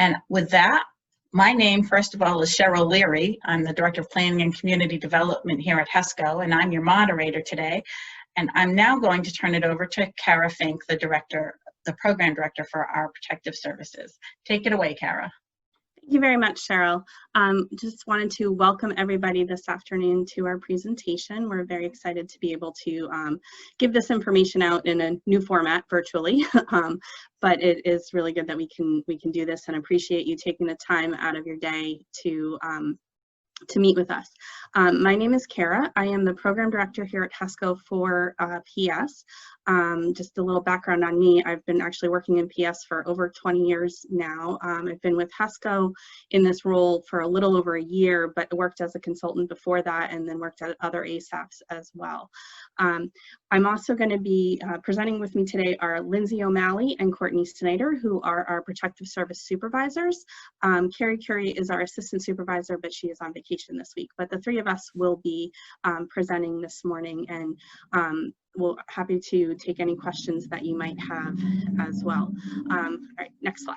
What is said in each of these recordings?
And with that, my name, first of all, is Cheryl Leary. I'm the Director of Planning and Community Development here at HESSCO, and I'm your moderator today. And I'm now going to turn it over to Kara Fink, the Program Director for our Protective Services. Take it away, Kara. Thank you very much, Cheryl. Just wanted to welcome everybody this afternoon to our presentation. We're very excited to be able to give this information out in a new format virtually, but it is really good that we can do this, and appreciate you taking the time out of your day to meet with us. My name is Kara. I am the Program Director here at HESSCO for PS. Just a little background on me. I've been actually working in PS for over 20 years now. I've been with HESSCO in this role for a little over a year, but worked as a consultant before that, and then worked at other ASAPs as well. I'm also going to be presenting with me today are Lindsay O'Malley and Courtney Snyder, who are our Protective Service Supervisors. Carrie Curie is our Assistant Supervisor, but she is on vacation this week. But the three of us will be presenting this morning, and we're happy to take any questions that you might have as well. All right, next slide.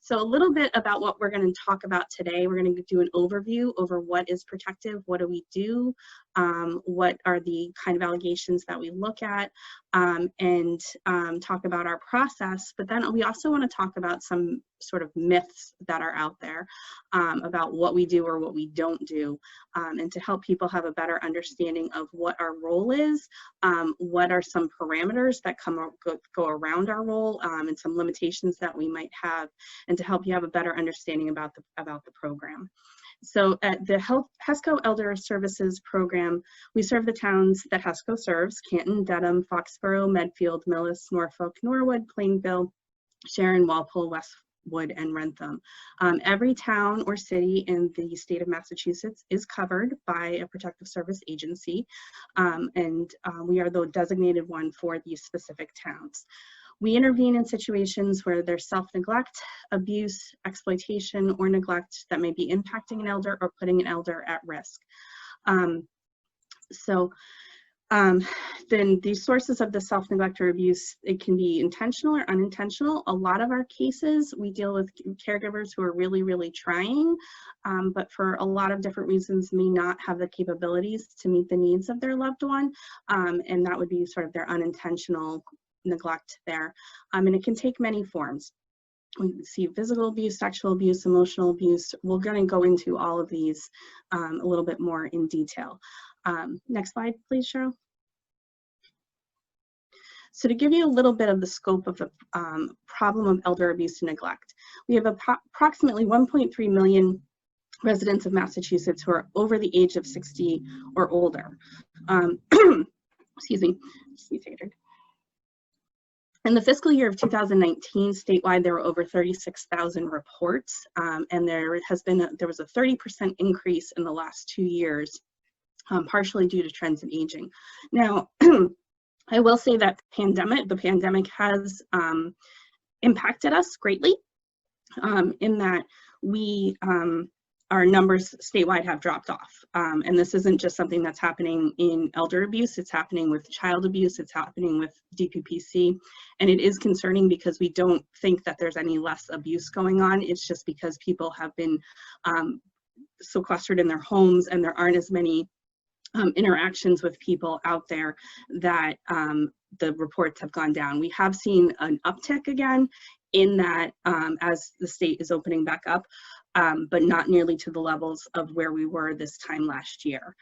So a little bit about what we're going to talk about today. We're going to do an overview over what is protective, what do we do, what are the kind of allegations that we look at, and talk about our process. But then we also want to talk about some sort of myths that are out there about what we do or what we don't do, and to help people have a better understanding of what our role is, what are some parameters that go around our role, and some limitations that we might have, and to help you have a better understanding about the program. So at the HESSCO Elder Services Program, we serve the towns that HESSCO serves: Canton, Dedham, Foxborough, Medfield, Millis, Norfolk, Norwood, Plainville, Sharon, Walpole, Westwood, and Wrentham. Every town or city in the state of Massachusetts is covered by a protective service agency, and we are the designated one for these specific towns. We intervene in situations where there's self-neglect, abuse, exploitation, or neglect that may be impacting an elder or putting an elder at risk. Then the sources of the self-neglect or abuse, it can be intentional or unintentional. A lot of our cases, we deal with caregivers who are really, really trying, but for a lot of different reasons may not have the capabilities to meet the needs of their loved one, and that would be sort of their unintentional neglect there. And it can take many forms. We see physical abuse, sexual abuse, emotional abuse. We're going to go into all of these a little bit more in detail. Next slide, please, Cheryl. So to give you a little bit of the scope of the problem of elder abuse and neglect, we have approximately 1.3 million residents of Massachusetts who are over the age of 60 or older. Excuse me. In the fiscal year of 2019, statewide, there were over 36,000 reports, and there was a 30% increase in the last 2 years, partially due to trends in aging. Now, I will say that the pandemic has impacted us greatly, in that our numbers statewide have dropped off. And this isn't just something that's happening in elder abuse, it's happening with child abuse, it's happening with DPPC. And it is concerning because we don't think that there's any less abuse going on. It's just because people have been sequestered in their homes, and there aren't as many interactions with people out there that the reports have gone down. We have seen an uptick again in that as the state is opening back up, but not nearly to the levels of where we were this time last year.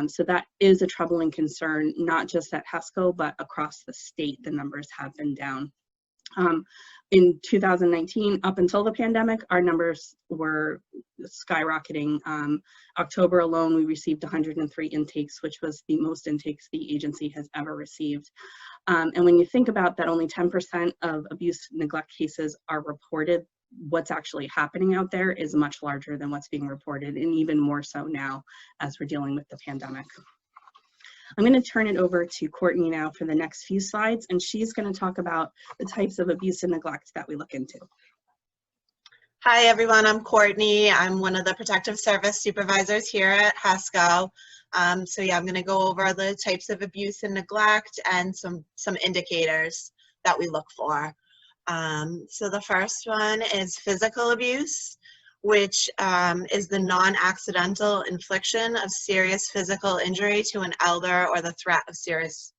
So that is a troubling concern, not just at HESSCO, but across the state, the numbers have been down. In 2019, up until the pandemic, our numbers were skyrocketing. October alone, we received 103 intakes, which was the most intakes the agency has ever received. And when you think about that, only 10% of abuse neglect cases are reported. What's actually happening out there is much larger than what's being reported, and even more so now as we're dealing with the pandemic. I'm going to turn it over to Courtney now for the next few slides, and she's going to talk about the types of abuse and neglect that we look into. Hi everyone, I'm Courtney. I'm one of the Protective Service Supervisors here at HESSCO. So yeah, I'm going to go over the types of abuse and neglect and some indicators that we look for. So the first one is physical abuse, which is the non-accidental infliction of serious physical injury to an elder or the threat of serious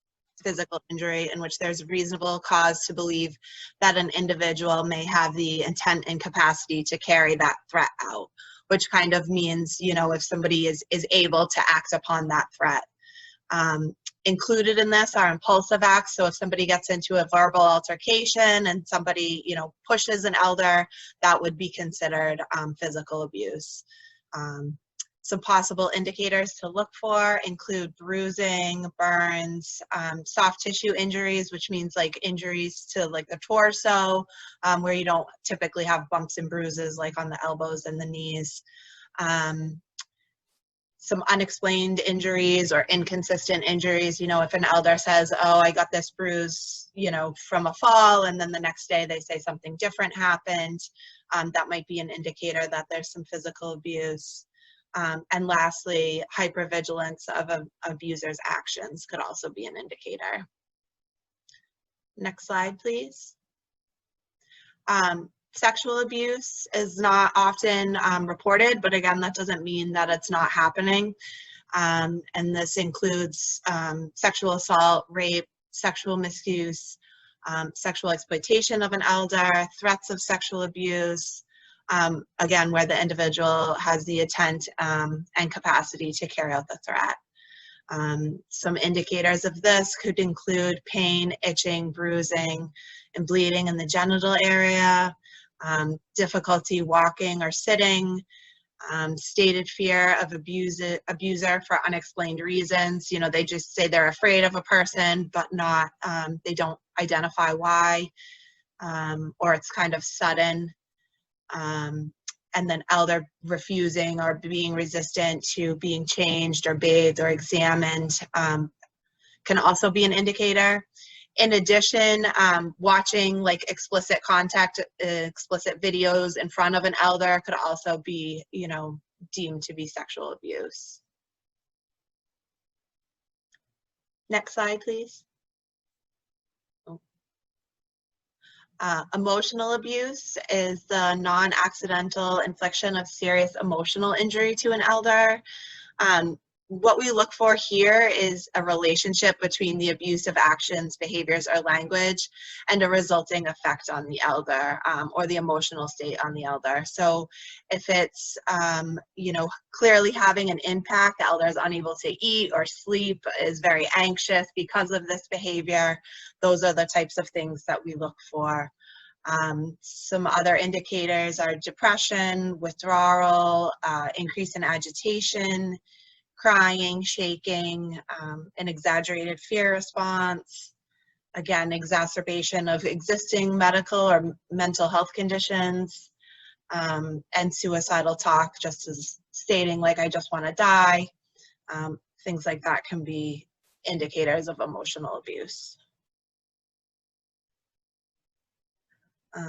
physical injury in which there's reasonable cause to believe that an individual may have the intent and capacity to carry that threat out, which kind of means, you know, if somebody is able to act upon that threat. Included in this are impulsive acts. So if somebody gets into a verbal altercation and somebody, you know, pushes an elder, that would be considered physical abuse. Some possible indicators to look for include bruising, burns, soft tissue injuries, which means like injuries to like the torso, where you don't typically have bumps and bruises like on the elbows and the knees. Some unexplained injuries or inconsistent injuries. You know, if an elder says, oh, I got this bruise, you know, from a fall, and then the next day they say something different happened, that might be an indicator that there's some physical abuse. And lastly, hypervigilance of an abuser's actions could also be an indicator. Next slide, please. Sexual abuse is not often reported, but again, that doesn't mean that it's not happening. And this includes sexual assault, rape, sexual misuse, sexual exploitation of an elder, threats of sexual abuse, again, where the individual has the intent and capacity to carry out the threat. Some indicators of this could include pain, itching, bruising, and bleeding in the genital area, difficulty walking or sitting, stated fear of abuser for unexplained reasons. You know, they just say they're afraid of a person, but not, they don't identify why, or it's kind of sudden. And then elder refusing or being resistant to being changed or bathed or examined can also be an indicator. In addition, watching like explicit contact, explicit videos in front of an elder could also be, you know, deemed to be sexual abuse. Next slide, please. Emotional abuse is the non-accidental infliction of serious emotional injury to an elder. What we look for here is a relationship between the abusive actions, behaviors, or language and a resulting effect on the elder, or the emotional state on the elder. So if it's, you know, clearly having an impact, the elder is unable to eat or sleep, is very anxious because of this behavior, those are the types of things that we look for. Some other indicators are depression, withdrawal, increase in agitation, crying, shaking, an exaggerated fear response, again, exacerbation of existing medical or mental health conditions, and suicidal talk, just as stating like, I just want to die. Things like that can be indicators of emotional abuse.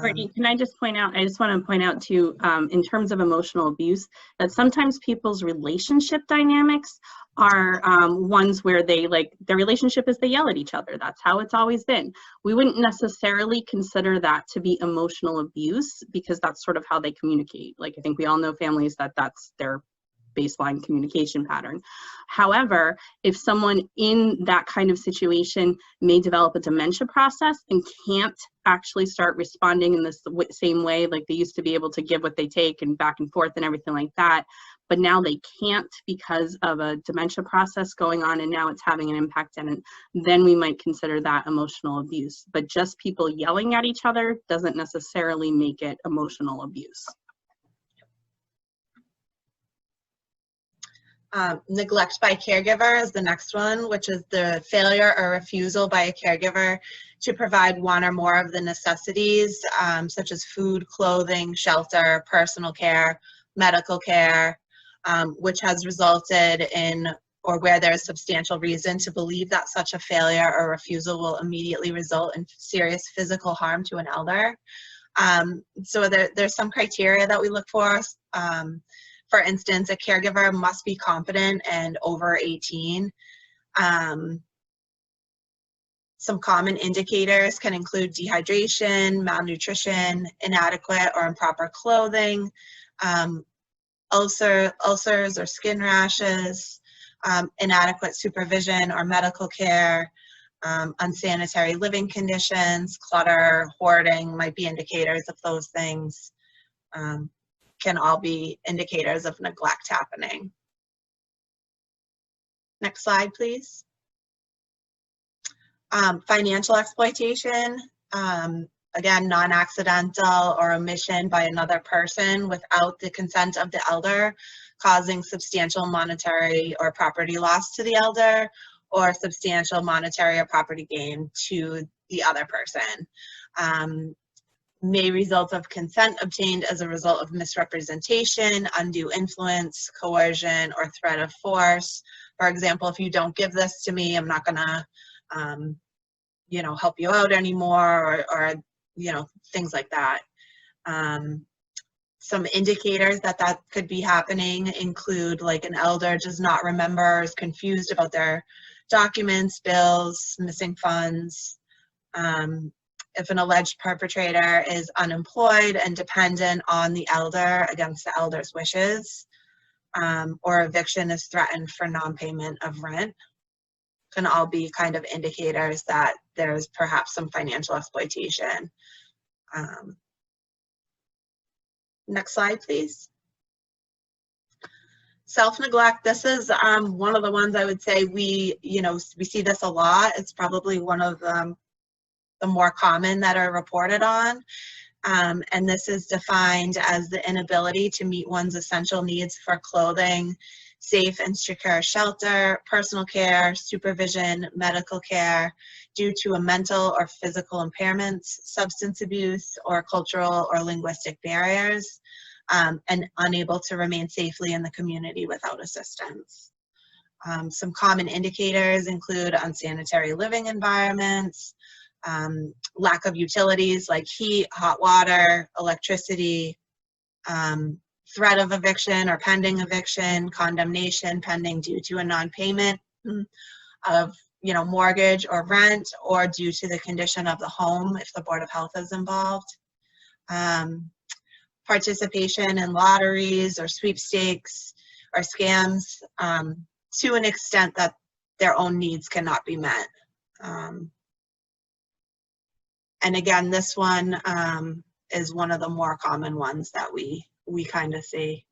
Courtney, can I just point out, I just want to point out too, in terms of emotional abuse, that sometimes people's relationship dynamics are ones where they like, their relationship is they yell at each other. That's how it's always been. We wouldn't necessarily consider that to be emotional abuse because that's sort of how they communicate. Like, I think we all know families that that's their baseline communication pattern. However, if someone in that kind of situation may develop a dementia process and can't actually start responding in this same way, like they used to be able to give what they take and back and forth and everything like that, but now they can't because of a dementia process going on and now it's having an impact on it, then we might consider that emotional abuse. But just people yelling at each other doesn't necessarily make it emotional abuse. Neglect by caregiver is the next one, which is the failure or refusal by a caregiver to provide one or more of the necessities, such as food, clothing, shelter, personal care, medical care, which has resulted in, or where there is substantial reason to believe that such a failure or refusal will immediately result in serious physical harm to an elder. So there's some criteria that we look for. For instance, a caregiver must be competent and over 18. Some common indicators can include dehydration, malnutrition, inadequate or improper clothing, ulcers or skin rashes, inadequate supervision or medical care, unsanitary living conditions, clutter, hoarding might be indicators of those things. Can all be indicators of neglect happening. Next slide, please. Financial exploitation, again, non-accidental or omission by another person without the consent of the elder, causing substantial monetary or property loss to the elder, or substantial monetary or property gain to the other person. May result of consent obtained as a result of misrepresentation, undue influence, coercion, or threat of force. For example, if you don't give this to me, I'm not gonna, you know, help you out anymore, or you know, things like that. Some indicators that could be happening include like an elder does not remember, is confused about their documents, bills, missing funds. If an alleged perpetrator is unemployed and dependent on the elder against the elder's wishes, or eviction is threatened for non-payment of rent, can all be kind of indicators that there's perhaps some financial exploitation. Next slide, please. Self-neglect, this is one of the ones I would say we see this a lot. It's probably one of the more common that are reported on. And this is defined as the inability to meet one's essential needs for clothing, safe and secure shelter, personal care, supervision, medical care, due to a mental or physical impairments, substance abuse, or cultural or linguistic barriers, and unable to remain safely in the community without assistance. Some common indicators include unsanitary living environments, lack of utilities like heat, hot water, electricity, threat of eviction or pending eviction, condemnation pending due to a non-payment of mortgage or rent, or due to the condition of the home if the Board of Health is involved. Participation in lotteries or sweepstakes or scams to an extent that their own needs cannot be met. And again, this one is one of the more common ones that we kind of see.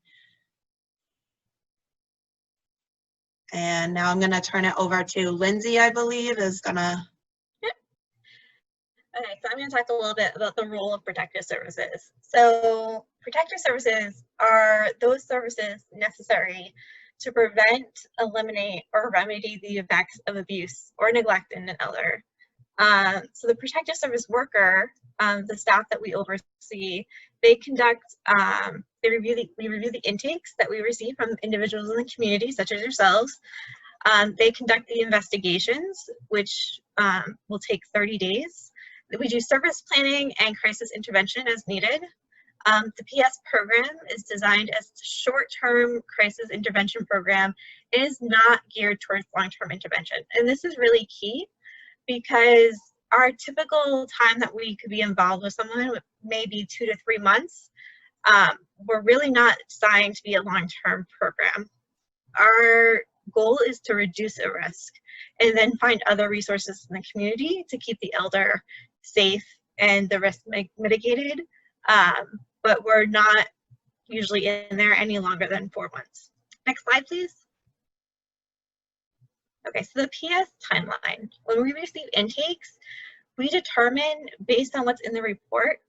And now I'm going to turn it over to Lindsay, I believe, is going to. Yep. Okay, so I'm going to talk a little bit about the role of protective services. So protective services are those services necessary to prevent, eliminate, or remedy the effects of abuse or neglect in an elder. So the protective service worker, the staff that we oversee, they conduct, we review the intakes that we receive from individuals in the community, such as yourselves. They conduct the investigations, which will take 30 days. We do service planning and crisis intervention as needed. The PS program is designed as a short-term crisis intervention program. It is not geared towards long-term intervention. And this is really key, because our typical time that we could be involved with someone may be 2 to 3 months. We're really not designed to be a long-term program. Our goal is to reduce a risk and then find other resources in the community to keep the elder safe and the risk mitigated. But we're not usually in there any longer than 4 months. Next slide, please. Okay, so the PS timeline. When we receive intakes, we determine based on what's in the report,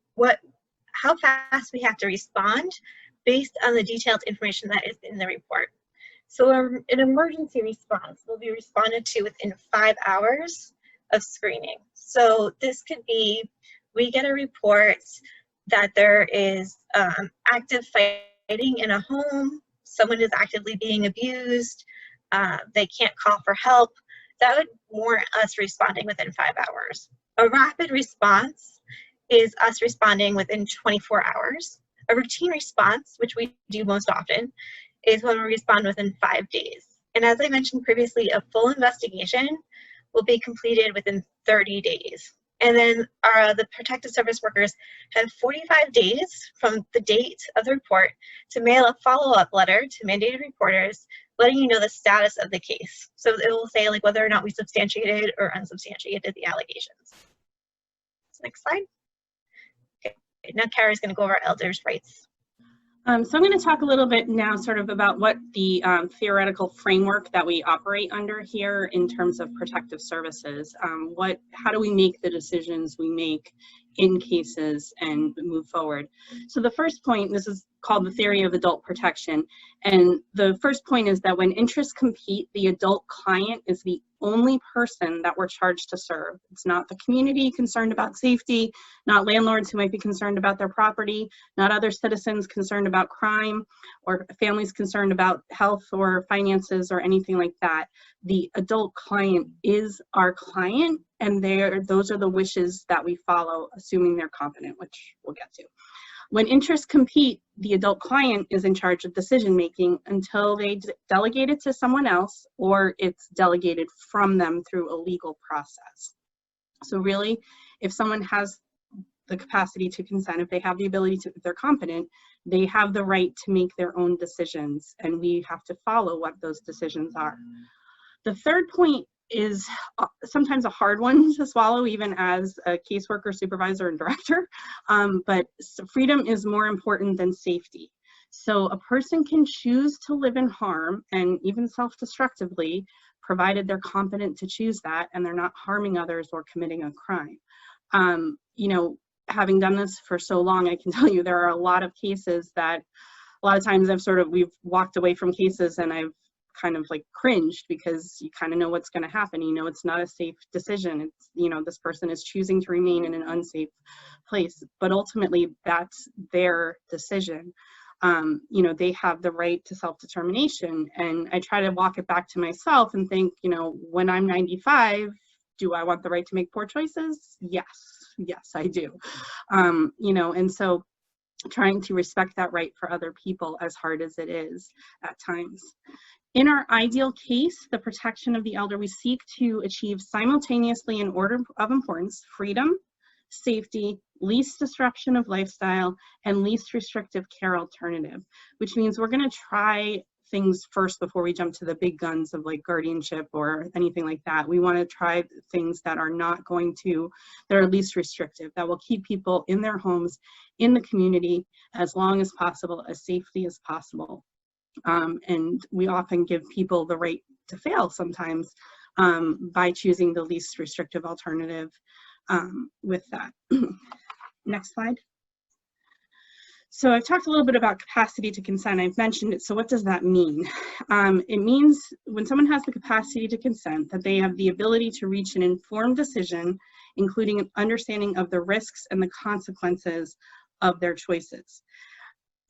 how fast we have to respond based on the detailed information that is in the report. So an emergency response will be responded to within 5 hours of screening. So this could be, we get a report that there is active fighting in a home, someone is actively being abused, they can't call for help. That would warrant us responding within 5 hours. A rapid response is us responding within 24 hours. A routine response, which we do most often, is when we respond within 5 days. And as I mentioned previously, a full investigation will be completed within 30 days. And then the protective service workers have 45 days from the date of the report to mail a follow-up letter to mandated reporters, letting you know the status of the case. So it will say like whether or not we substantiated or unsubstantiated the allegations. Next slide. Okay, now Kara's going to go over elders' rights. So I'm going to talk a little bit now sort of about what the theoretical framework that we operate under here in terms of protective services. How do we make the decisions we make in cases and move forward? So the first point, this is called the theory of adult protection. And the first point is that when interests compete, the adult client is the only person that we're charged to serve. It's not the community concerned about safety, not landlords who might be concerned about their property, not other citizens concerned about crime, or families concerned about health or finances or anything like that. The adult client is our client, and those are the wishes that we follow, assuming they're competent, which we'll get to. When interests compete, the adult client is in charge of decision making until they delegate it to someone else or it's delegated from them through a legal process. So really, if someone has the capacity to consent, if they have the ability to, if they're competent, they have the right to make their own decisions, and we have to follow what those decisions are. The third point is sometimes a hard one to swallow, even as a caseworker, supervisor, and director, but freedom is more important than safety. So a person can choose to live in harm, and even self-destructively, provided they're competent to choose that and they're not harming others or committing a crime. You know, having done this for so long, I can tell you there are a lot of cases that a lot of times we've walked away from cases and I've kind of like cringed, because you kind of know what's going to happen. You know, it's not a safe decision. It's, you know, this person is choosing to remain in an unsafe place, but ultimately that's their decision. You know, they have the right to self-determination, and I try to walk it back to myself and think, you know, when I'm 95, do I want the right to make poor choices? Yes, I do. You know, and so trying to respect that right for other people, as hard as it is at times. In our ideal case, the protection of the elder, we seek to achieve simultaneously in order of importance: freedom, safety, least disruption of lifestyle, and least restrictive care alternative, which means we're going to try things first before we jump to the big guns of like guardianship or anything like that. We want to try things that are that are least restrictive, that will keep people in their homes, in the community, as long as possible, as safely as possible. And we often give people the right to fail sometimes by choosing the least restrictive alternative with that. Next slide. So I've talked a little bit about capacity to consent. I've mentioned it. So what does that mean? It means when someone has the capacity to consent, that they have the ability to reach an informed decision, including an understanding of the risks and the consequences of their choices.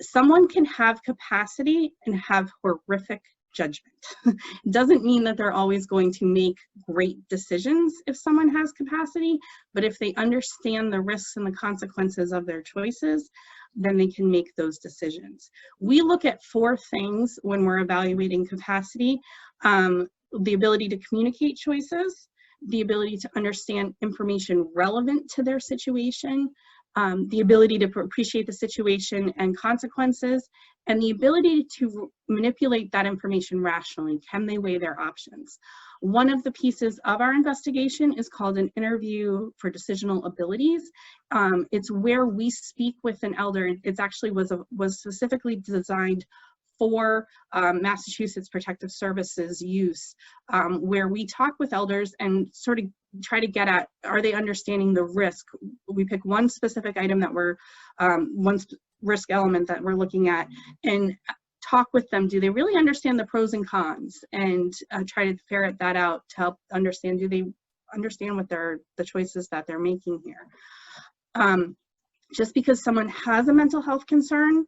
Someone can have capacity and have horrific judgment. It doesn't mean that they're always going to make great decisions if someone has capacity, but if they understand the risks and the consequences of their choices, then they can make those decisions. We look at 4 things when we're evaluating capacity: the ability to communicate choices, the ability to understand information relevant to their situation, the ability to appreciate the situation and consequences, and the ability to manipulate that information rationally. Can they weigh their options? One of the pieces of our investigation is called an interview for decisional abilities. It's where we speak with an elder. It actually was specifically designed for Massachusetts Protective Services use, where we talk with elders and sort of try to get at, are they understanding the risk? We pick one specific item that one risk element that we're looking at, and talk with them. Do they really understand the pros and cons? And try to ferret that out to help understand, do they understand what the choices that they're making here? Just because someone has a mental health concern,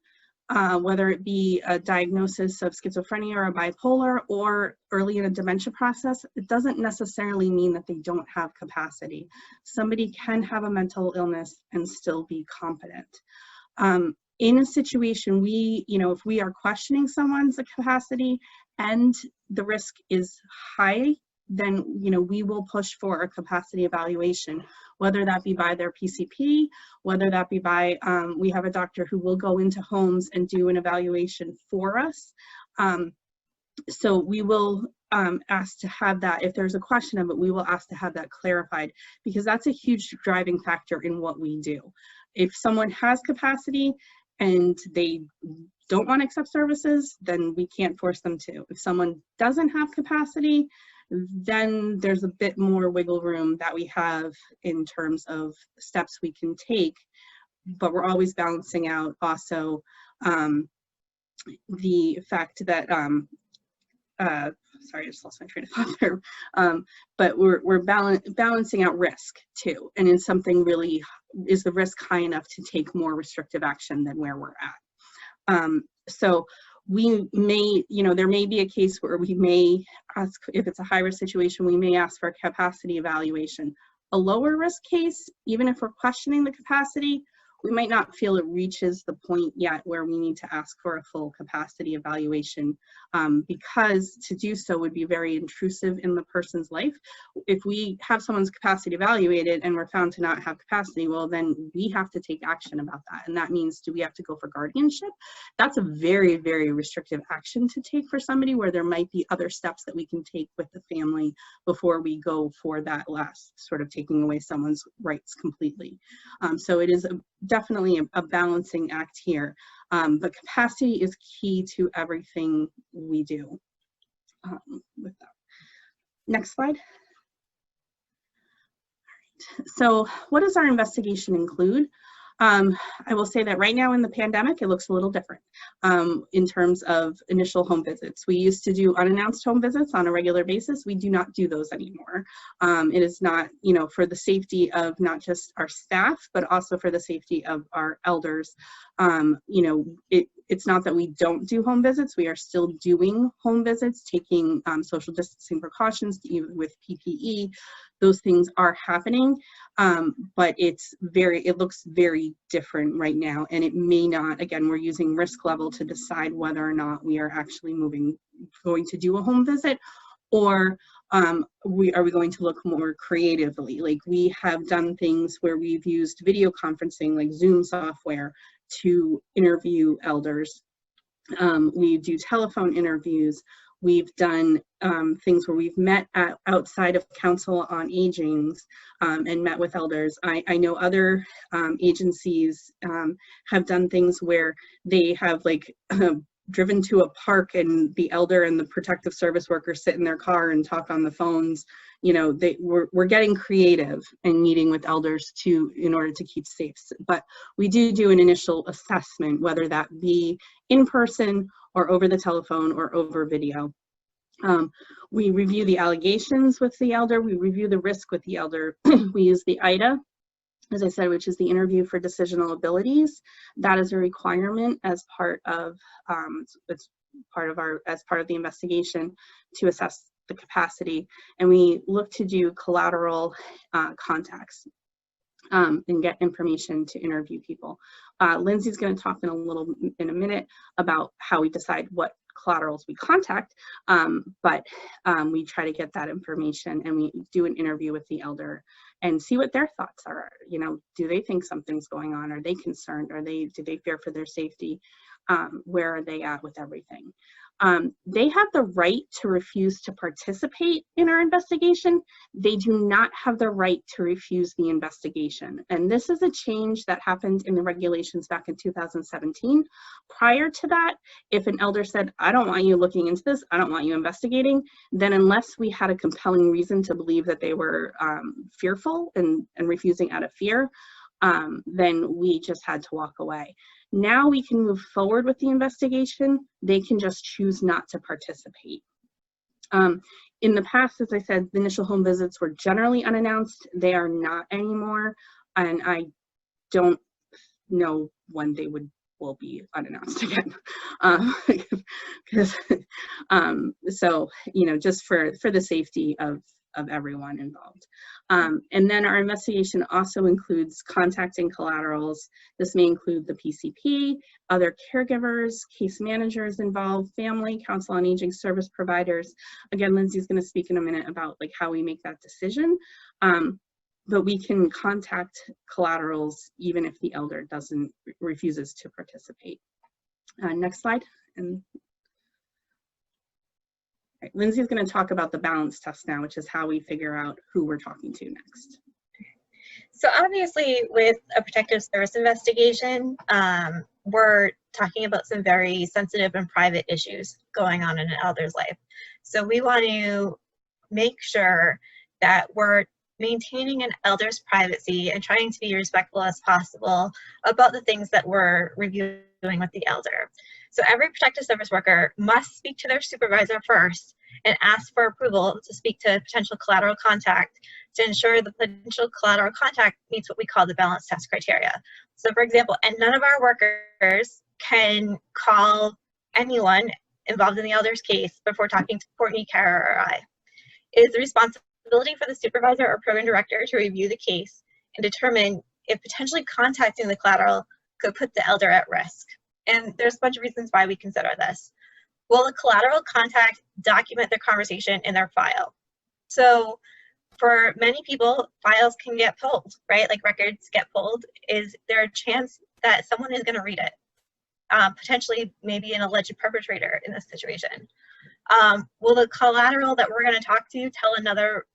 whether it be a diagnosis of schizophrenia or a bipolar or early in a dementia process, it doesn't necessarily mean that they don't have capacity. Somebody can have a mental illness and still be competent. In a situation, if we are questioning someone's capacity and the risk is high, then, you know, we will push for a capacity evaluation, whether that be by their PCP, whether that be by, we have a doctor who will go into homes and do an evaluation for us. So we will ask to have that, if there's a question of it, we will ask to have that clarified, because that's a huge driving factor in what we do. If someone has capacity and they don't want to accept services, then we can't force them to. If someone doesn't have capacity, then there's a bit more wiggle room that we have in terms of steps we can take, but we're always balancing out also the fact that sorry, I just lost my train of thought there. But we're balancing out risk too. And in something really, is the risk high enough to take more restrictive action than where we're at? So we may, you know, there may be a case where we may ask, if it's a high risk situation, we may ask for a capacity evaluation. A lower risk case, even if we're questioning the capacity, we might not feel it reaches the point yet where we need to ask for a full capacity evaluation, because to do so would be very intrusive in the person's life. If we have someone's capacity evaluated and we're found to not have capacity, well, then we have to take action about that. And that means, do we have to go for guardianship? That's a very, very restrictive action to take for somebody, where there might be other steps that we can take with the family before we go for that last sort of taking away someone's rights completely. So it is definitely a balancing act here, but capacity is key to everything we do. With that. Next slide. All right. So what does our investigation include? I will say that right now in the pandemic, it looks a little different in terms of initial home visits. We used to do unannounced home visits on a regular basis. We do not do those anymore. It is not, you know, for the safety of not just our staff, but also for the safety of our elders. You know, it's not that we don't do home visits. We are still doing home visits, taking social distancing precautions, even with PPE. Those things are happening, but it looks very different right now, and it may not. Again, we're using risk level to decide whether or not we are actually going to do a home visit, or are we going to look more creatively. Like, we have done things where we've used video conferencing, like Zoom software, to interview elders. We do telephone interviews. We've done things where we've met outside of Council on Aging and met with elders. I know other agencies have done things where they have, like, driven to a park, and the elder and the protective service worker sit in their car and talk on the phones. You know, we're getting creative and meeting with elders in order to keep safe. But we do an initial assessment, whether that be in person or over the telephone or over video. We review the allegations with the elder. We review the risk with the elder. We use the IDA, as I said, which is the interview for decisional abilities. That is a requirement as part of it's part of the investigation to assess the capacity, and we look to do collateral contacts and get information to interview people. Lindsay's going to talk in a minute about how we decide what collaterals we contact, but we try to get that information, and we do an interview with the elder and see what their thoughts are. You know, do they think something's going on? Are they concerned? Do they fear for their safety? Where are they at with everything? They have the right to refuse to participate in our investigation. They do not have the right to refuse the investigation. And this is a change that happened in the regulations back in 2017. Prior to that, if an elder said, I don't want you looking into this, I don't want you investigating, then unless we had a compelling reason to believe that they were fearful and refusing out of fear, then we just had to walk away. Now we can move forward with the investigation. They can just choose not to participate. In the past, as I said, the initial home visits were generally unannounced. They are not anymore, and I don't know when they will be unannounced again. So, you know, just for the safety of everyone involved. And then our investigation also includes contacting collaterals. This may include the PCP, other caregivers, case managers involved, family, council on aging service providers. Again, Lindsay's going to speak in a minute about like how we make that decision. But we can contact collaterals even if the elder refuses to participate. Next slide. And right, Lindsay's going to talk about the balance test now, which is how we figure out who we're talking to next. So obviously with a protective service investigation, we're talking about some very sensitive and private issues going on in an elder's life. So we want to make sure that we're maintaining an elder's privacy and trying to be respectful as possible about the things that we're reviewing with the elder. So every protective service worker must speak to their supervisor first and ask for approval to speak to potential collateral contact to ensure the potential collateral contact meets what we call the balance test criteria. So for example, and none of our workers can call anyone involved in the elder's case before talking to Courtney, Kara, or I. It is the responsibility for the supervisor or program director to review the case and determine if potentially contacting the collateral could put the elder at risk. And there's a bunch of reasons why we consider this. Will the collateral contact document their conversation in their file? So for many people, files can get pulled, right? Like records get pulled. Is there a chance that someone is going to read it? Potentially maybe an alleged perpetrator in this situation. Will the collateral that we're going to talk to tell another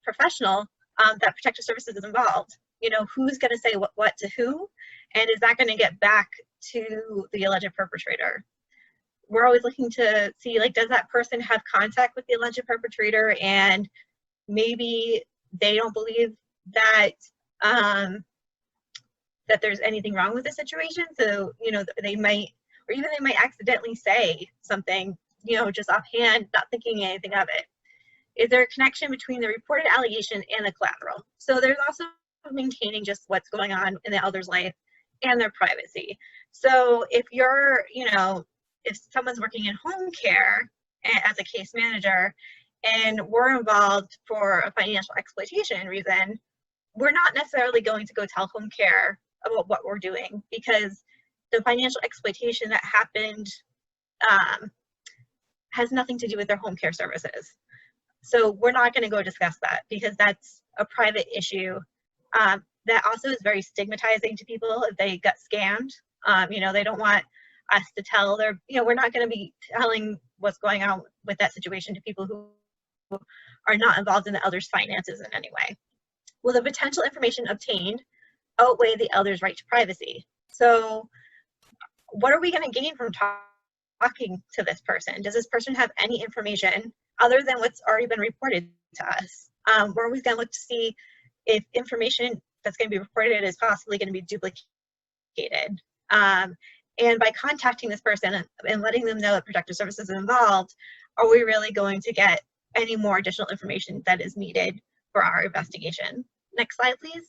professional that protective services is involved? You know, who's going to say what to who? And is that going to get back to the alleged perpetrator? We're always looking to see, like, does that person have contact with the alleged perpetrator, and maybe they don't believe that that there's anything wrong with the situation, so you know they might, or even they might accidentally say something, you know, just offhand, not thinking anything of it. Is there a connection between the reported allegation and the collateral? So there's also maintaining just what's going on in the elder's life and their privacy. So if you're, you know, if someone's working in home care as a case manager and we're involved for a financial exploitation reason, we're not necessarily going to go tell home care about what we're doing, because the financial exploitation that happened has nothing to do with their home care services. So we're not going to go discuss that because that's a private issue. That also is very stigmatizing to people if they got scammed. You know, they don't want us to tell their, you know, we're not going to be telling what's going on with that situation to people who are not involved in the elder's finances in any way. Will the potential information obtained outweigh the elder's right to privacy? So what are we going to gain from talking to this person? Does this person have any information other than what's already been reported to us? We're always going to look to see if information that's going to be reported is possibly going to be duplicated. And by contacting this person and letting them know that protective services is involved, are we really going to get any more additional information that is needed for our investigation? Next slide, please.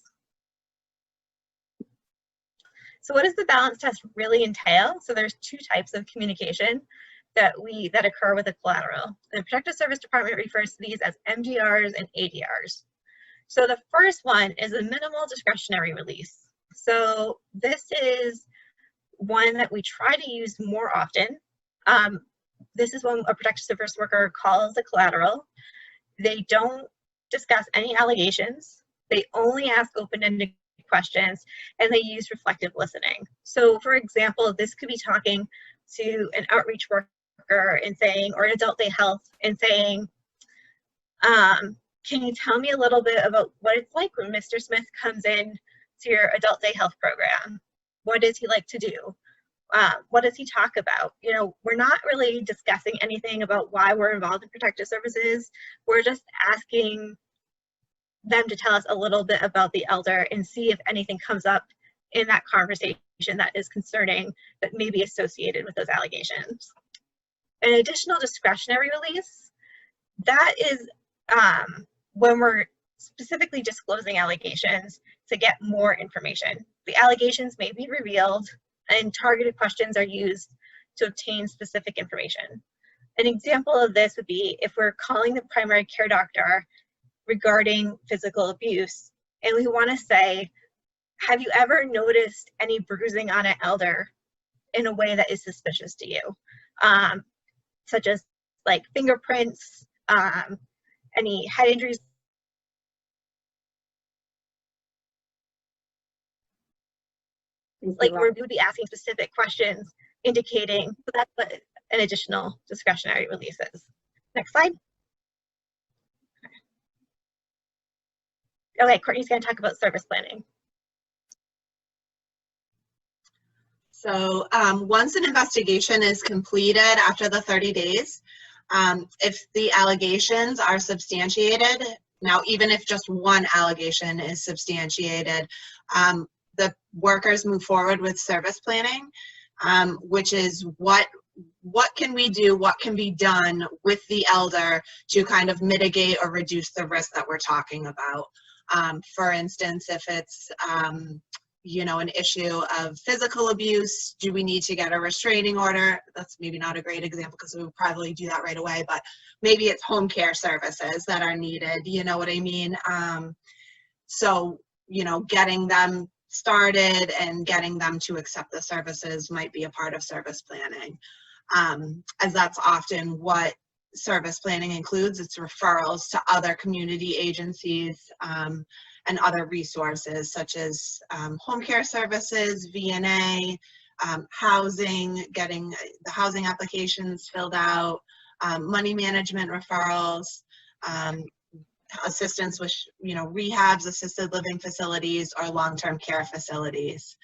So what does the balance test really entail? So there's two types of communication that occur with a collateral. The Protective Service Department refers to these as MDRs and ADRs. So the first one is a minimal discretionary release. So this is one that we try to use more often. This is when a protective service worker calls a collateral. They don't discuss any allegations. They only ask open-ended questions, and they use reflective listening. So for example, this could be talking to an outreach worker and saying, or an adult day health, and saying, can you tell me a little bit about what it's like when Mr. Smith comes in to your adult day health program? What does he like to do? What does he talk about? You know, we're not really discussing anything about why we're involved in protective services. We're just asking them to tell us a little bit about the elder and see if anything comes up in that conversation that is concerning, that may be associated with those allegations. An additional discretionary release, that is when we're specifically disclosing allegations to get more information. The allegations may be revealed and targeted questions are used to obtain specific information. An example of this would be if we're calling the primary care doctor regarding physical abuse. And we want to say, have you ever noticed any bruising on an elder in a way that is suspicious to you? Such as like fingerprints, any head injuries. Like where we would be asking specific questions indicating that's what an additional discretionary release is. Next slide. Okay, Courtney's going to talk about service planning. So once an investigation is completed after the 30 days, if the allegations are substantiated, now even if just one allegation is substantiated, the workers move forward with service planning, which is what can we do, what can be done with the elder to kind of mitigate or reduce the risk that we're talking about. For instance, if it's you know, an issue of physical abuse, do we need to get a restraining order? That's maybe not a great example because we would probably do that right away, but maybe it's home care services that are needed, you know what I mean? So, you know, getting them started and getting them to accept the services might be a part of service planning, as that's often what service planning includes. It's referrals to other community agencies and other resources such as home care services, VNA, housing, getting the housing applications filled out, money management referrals, assistance with, you know, rehabs, assisted living facilities, or long-term care facilities.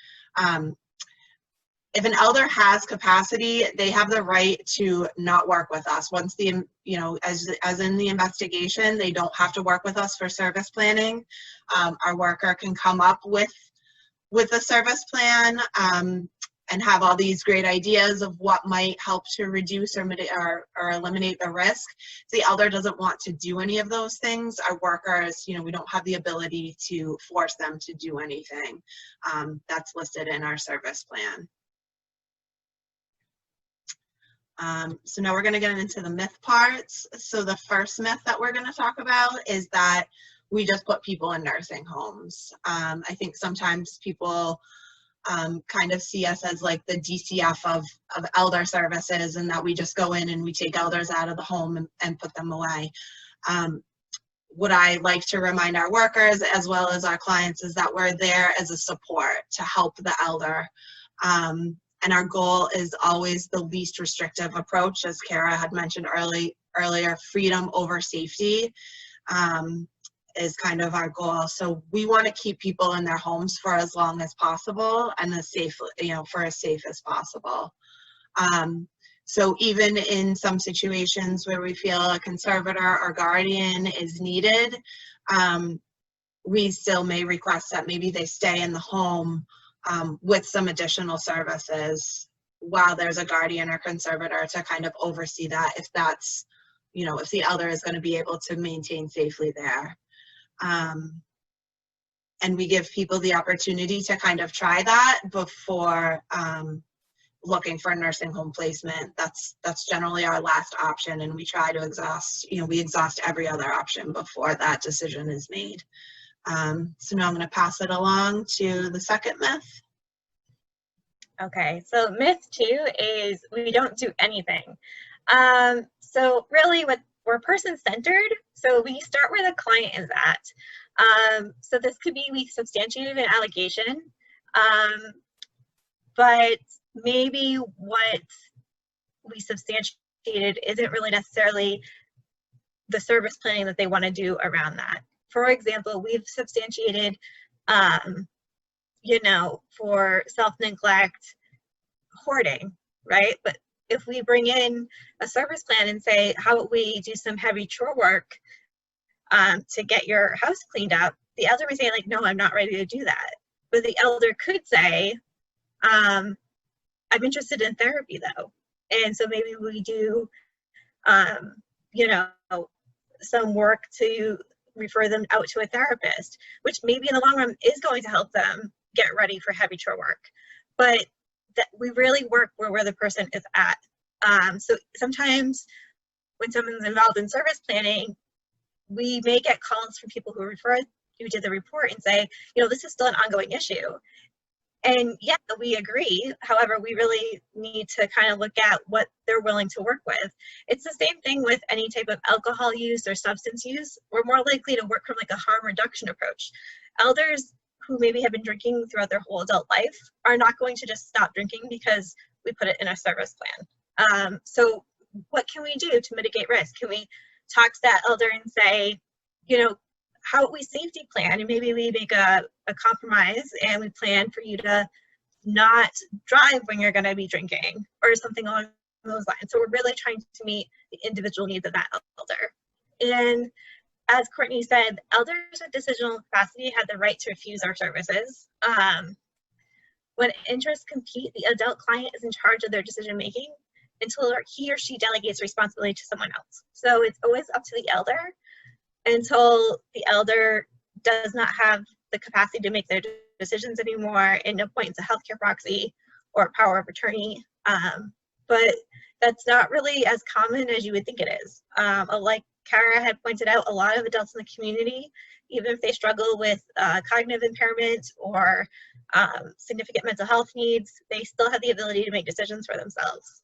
If an elder has capacity, they have the right to not work with us. Once the, you know, as in the investigation, they don't have to work with us for service planning. Our worker can come up with a service plan and have all these great ideas of what might help to reduce or eliminate the risk. If the elder doesn't want to do any of those things, our workers, you know, we don't have the ability to force them to do anything. That's listed in our service plan. So now we're going to get into the myth parts. So the first myth that we're going to talk about is that we just put people in nursing homes. I think sometimes people kind of see us as like the DCF of elder services, and that we just go in and we take elders out of the home and put them away. What I like to remind our workers as well as our clients is that we're there as a support to help the elder. And our goal is always the least restrictive approach, as Kara had mentioned earlier, freedom over safety is kind of our goal. So we want to keep people in their homes for as long as possible and as safe, you know, for as safe as possible. So even in some situations where we feel a conservator or guardian is needed, we still may request that maybe they stay in the home with some additional services while there's a guardian or conservator to kind of oversee that, if that's, you know, if the elder is going to be able to maintain safely there. And we give people the opportunity to kind of try that before looking for a nursing home placement. That's generally our last option, and we try to exhaust, you know, we exhaust every other option before that decision is made. So now I'm going to pass it along to the second myth. Okay, so myth 2 is we don't do anything. So really we're person-centered, so we start where the client is at. So this could be we substantiated an allegation, but maybe what we substantiated isn't really necessarily the service planning that they want to do around that. For example, we've substantiated, you know, for self-neglect, hoarding, right? But if we bring in a service plan and say, how about we do some heavy chore work to get your house cleaned up, the elder may say, like, no, I'm not ready to do that. But the elder could say, I'm interested in therapy though. And so maybe we do, you know, some work to refer them out to a therapist, which maybe in the long run is going to help them get ready for heavy chore work. But that we really work where the person is at. So sometimes when someone's involved in service planning, we may get calls from people who did the report and say, you know, this is still an ongoing issue. And yeah, we agree. However, we really need to kind of look at what they're willing to work with. It's the same thing with any type of alcohol use or substance use. We're more likely to work from like a harm reduction approach. Elders who maybe have been drinking throughout their whole adult life are not going to just stop drinking because we put it in a service plan. So what can we do to mitigate risk? Can we talk to that elder and say, you know, how we safety plan, and maybe we make a compromise and we plan for you to not drive when you're going to be drinking or something along those lines. So we're really trying to meet the individual needs of that elder. And as Courtney said, elders with decisional capacity have the right to refuse our services. When interests compete, the adult client is in charge of their decision making until he or she delegates responsibility to someone else. So it's always up to the elder until the elder does not have the capacity to make their decisions anymore and appoints a healthcare proxy or power of attorney. But that's not really as common as you would think it is. Like Kara had pointed out, a lot of adults in the community, even if they struggle with cognitive impairment or significant mental health needs, they still have the ability to make decisions for themselves.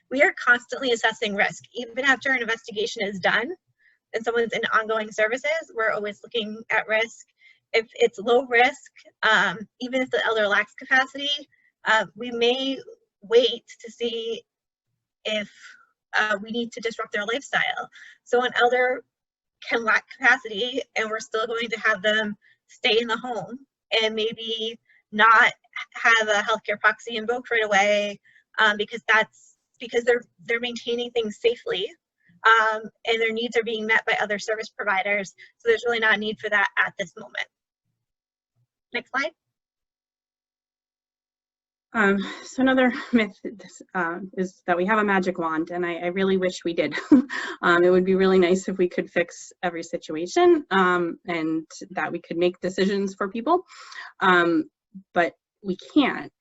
We are constantly assessing risk. Even after an investigation is done, and someone's in ongoing services, we're always looking at risk. If it's low risk, even if the elder lacks capacity, we may wait to see if we need to disrupt their lifestyle. So an elder can lack capacity and we're still going to have them stay in the home and maybe not have a healthcare proxy invoked right away because they're maintaining things safely. And their needs are being met by other service providers. So there's really not a need for that at this moment. Next slide. So another myth is that we have a magic wand, and I really wish we did. It would be really nice if we could fix every situation and that we could make decisions for people, but we can't.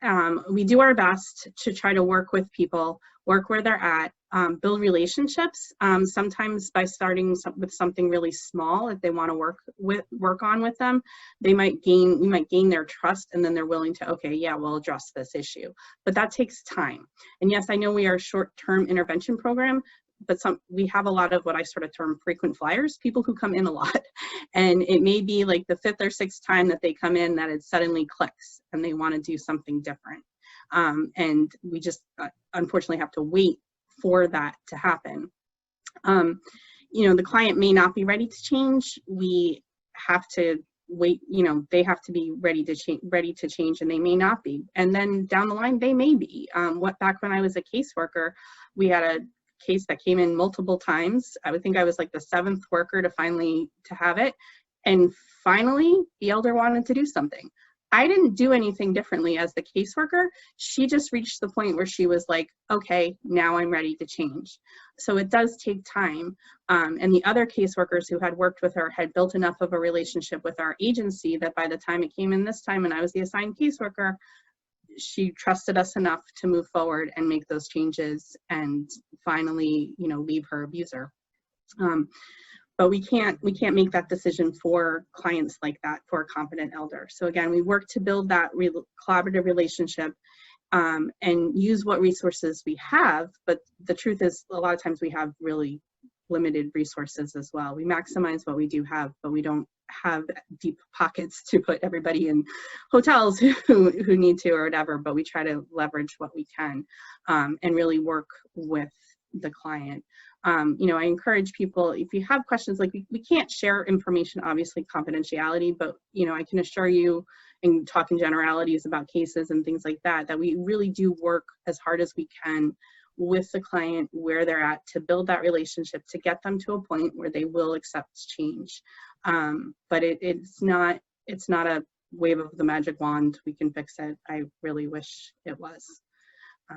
We do our best to try to work with people, work where they're at, build relationships, sometimes by starting with something really small. If they want to work on with them, we might gain their trust, and then they're willing to, okay, yeah, we'll address this issue. But that takes time. And yes, I know we are a short-term intervention program, but we have a lot of what I sort of term frequent flyers, people who come in a lot. And it may be like the 5th or 6th time that they come in that it suddenly clicks and they want to do something different. And we just unfortunately have to wait for that to happen. You know, the client may not be ready to change. We have to wait, you know, they have to be ready to change, and they may not be. And then down the line, they may be. Back when I was a caseworker, we had a case that came in multiple times. I would think I was like the 7th worker to have it. And finally, the elder wanted to do something. I didn't do anything differently as the caseworker. She just reached the point where she was like, okay, now I'm ready to change. So it does take time. And the other caseworkers who had worked with her had built enough of a relationship with our agency that by the time it came in this time and I was the assigned caseworker, she trusted us enough to move forward and make those changes and finally, you know, leave her abuser. But we can't make that decision for clients like that, for a competent elder. So again, we work to build that collaborative relationship and use what resources we have. But the truth is, a lot of times we have really limited resources as well. We maximize what we do have, but we don't have deep pockets to put everybody in hotels who need to or whatever, but we try to leverage what we can and really work with the client. You know, I encourage people, if you have questions, like we can't share information, obviously confidentiality, but, you know, I can assure you and talk in generalities about cases and things like that, that we really do work as hard as we can with the client where they're at to build that relationship, to get them to a point where they will accept change. But it's not a wave of the magic wand, we can fix it. I really wish it was. All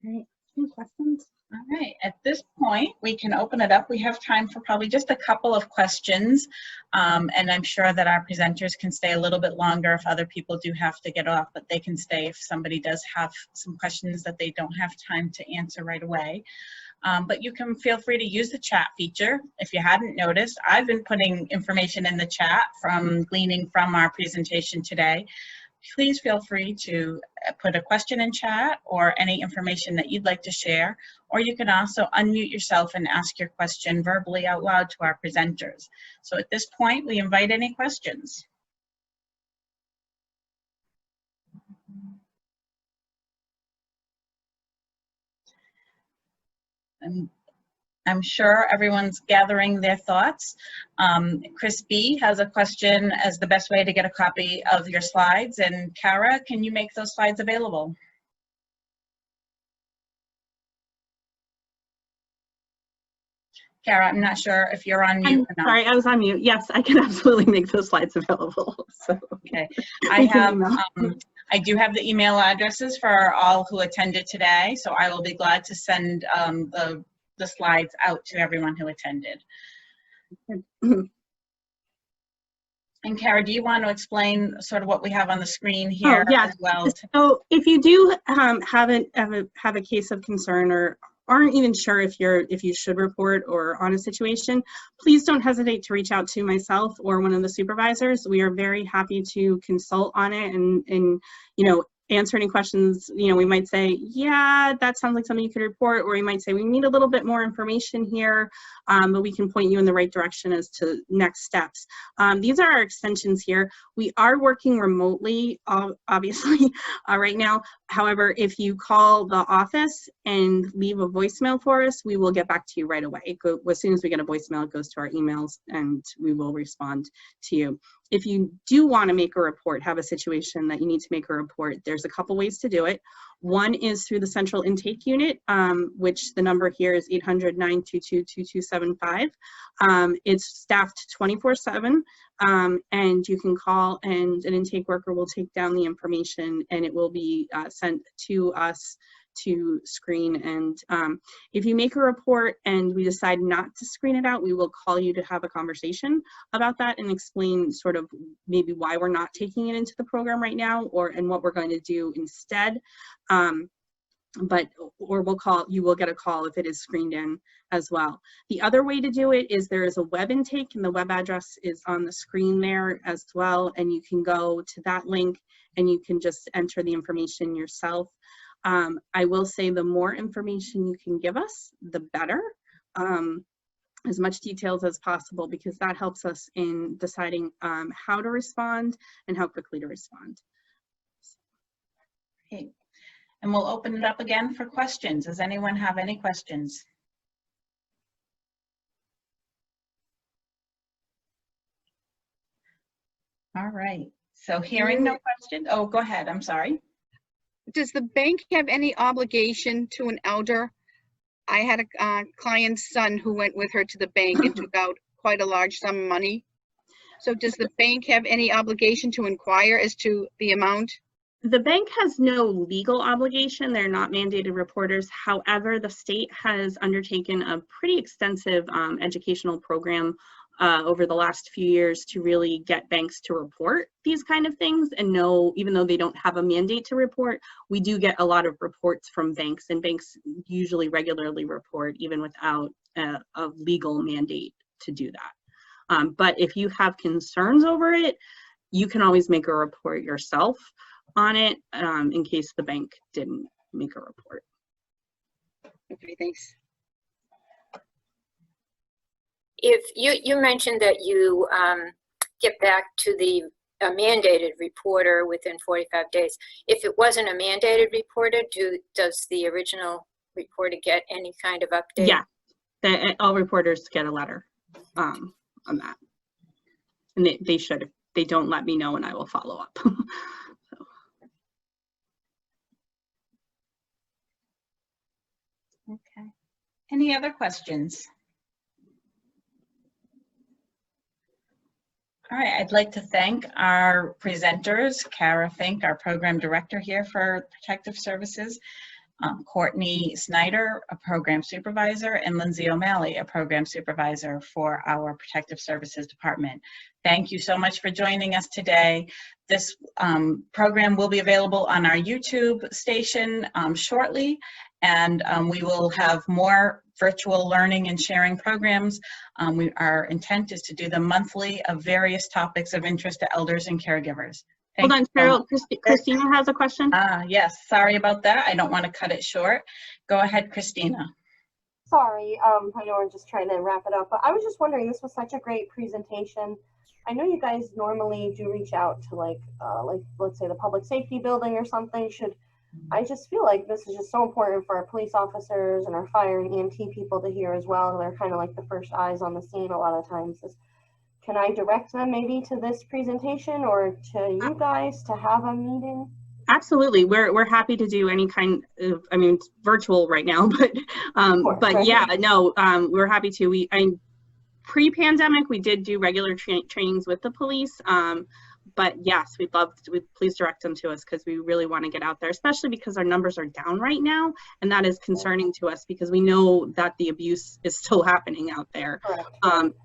right, any questions? All right, at this point, we can open it up. We have time for probably just a couple of questions, and I'm sure that our presenters can stay a little bit longer if other people do have to get off, but they can stay if somebody does have some questions that they don't have time to answer right away. But you can feel free to use the chat feature. If you hadn't noticed, I've been putting information in the chat from gleaning from our presentation today. Please feel free to put a question in chat or any information that you'd like to share, or you can also unmute yourself and ask your question verbally out loud to our presenters. So at this point, we invite any questions. And I'm sure everyone's gathering their thoughts. Chris B has a question as the best way to get a copy of your slides. And Kara, can you make those slides available? Kara, I'm not sure if you're on mute or not. Sorry, I was on mute. Yes, I can absolutely make those slides available. So, okay, I do have the email addresses for all who attended today, so I will be glad to send the slides out to everyone who attended. And Kara, do you want to explain sort of what we have on the screen here as well? So if you do have a case of concern or aren't even sure if you should report or on a situation, please don't hesitate to reach out to myself or one of the supervisors. We are very happy to consult on it and you know, answer any questions. You know, we might say, yeah, that sounds like something you could report, or we might say we need a little bit more information here, but we can point you in the right direction as to next steps. These are our extensions here. We are working remotely, obviously, right now. However, if you call the office and leave a voicemail for us, we will get back to you right away. As soon as we get a voicemail, it goes to our emails and we will respond to you. If you do want to make a report, have a situation that you need to make a report, there's a couple ways to do it. One is through the central intake unit, which the number here is 800-922-2275. It's staffed 24/7, and you can call and an intake worker will take down the information and it will be sent to us to screen. And if you make a report and we decide not to screen it out, we will call you to have a conversation about that and explain sort of maybe why we're not taking it into the program right now, and what we're going to do instead. You will get a call if it is screened in as well. The other way to do it is there is a web intake, and the web address is on the screen there as well, and you can go to that link and you can just enter the information yourself. I will say the more information you can give us, the better. As much details as possible, because that helps us in deciding how to respond and how quickly to respond. Okay. And we'll open it up again for questions. Does anyone have any questions? All right. So hearing no questions. Oh, go ahead. I'm sorry. Does the bank have any obligation to an elder? I had a client's son who went with her to the bank and took out quite a large sum of money. So does the bank have any obligation to inquire as to the amount? The bank has no legal obligation. They're not mandated reporters. However, the state has undertaken a pretty extensive educational program over the last few years to really get banks to report these kind of things and know, even though they don't have a mandate to report, we do get a lot of reports from banks, and banks usually regularly report even without a legal mandate to do that. But if you have concerns over it, you can always make a report yourself on it in case the bank didn't make a report. Okay, thanks. If you mentioned that you get back to the mandated reporter within 45 days. If it wasn't a mandated reporter, does the original reporter get any kind of update? Yeah, all reporters get a letter on that. And they should. If they don't, let me know and I will follow up. Okay. Any other questions? All right, I'd like to thank our presenters, Kara Fink, our program director here for Protective Services, Courtney Snyder, a program supervisor, and Lindsay O'Malley, a program supervisor for our Protective Services Department. Thank you so much for joining us today. This program will be available on our YouTube station shortly, And we will have more virtual learning and sharing programs. Our intent is to do them monthly of various topics of interest to elders and caregivers. Hold on, Cheryl. Christina has a question. Yes, sorry about that. I don't want to cut it short. Go ahead, Christina. Sorry, I know we're just trying to wrap it up, but I was just wondering, this was such a great presentation. I know you guys normally do reach out to like let's say the public safety building or something. I just feel like this is just so important for our police officers and our fire and EMT people to hear as well. They're kind of like the first eyes on the scene a lot of times. Can I direct them maybe to this presentation or to you guys to have a meeting? Absolutely, we're happy to do any kind of, I mean, it's virtual right now, but right. yeah, no, we're happy to. Pre-pandemic, we did do regular trainings with the police, but yes, please direct them to us, because we really want to get out there, especially because our numbers are down right now, and that is concerning to us because we know that the abuse is still happening out there.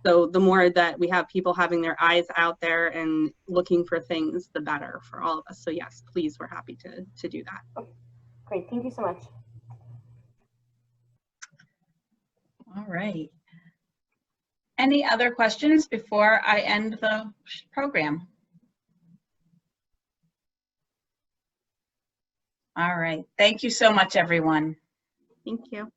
So the more that we have people having their eyes out there and looking for things, the better for all of us. So yes, please, we're happy to do that. Okay. Great, thank you so much. All right. Any other questions before I end the program? All right. Thank you so much, everyone. Thank you.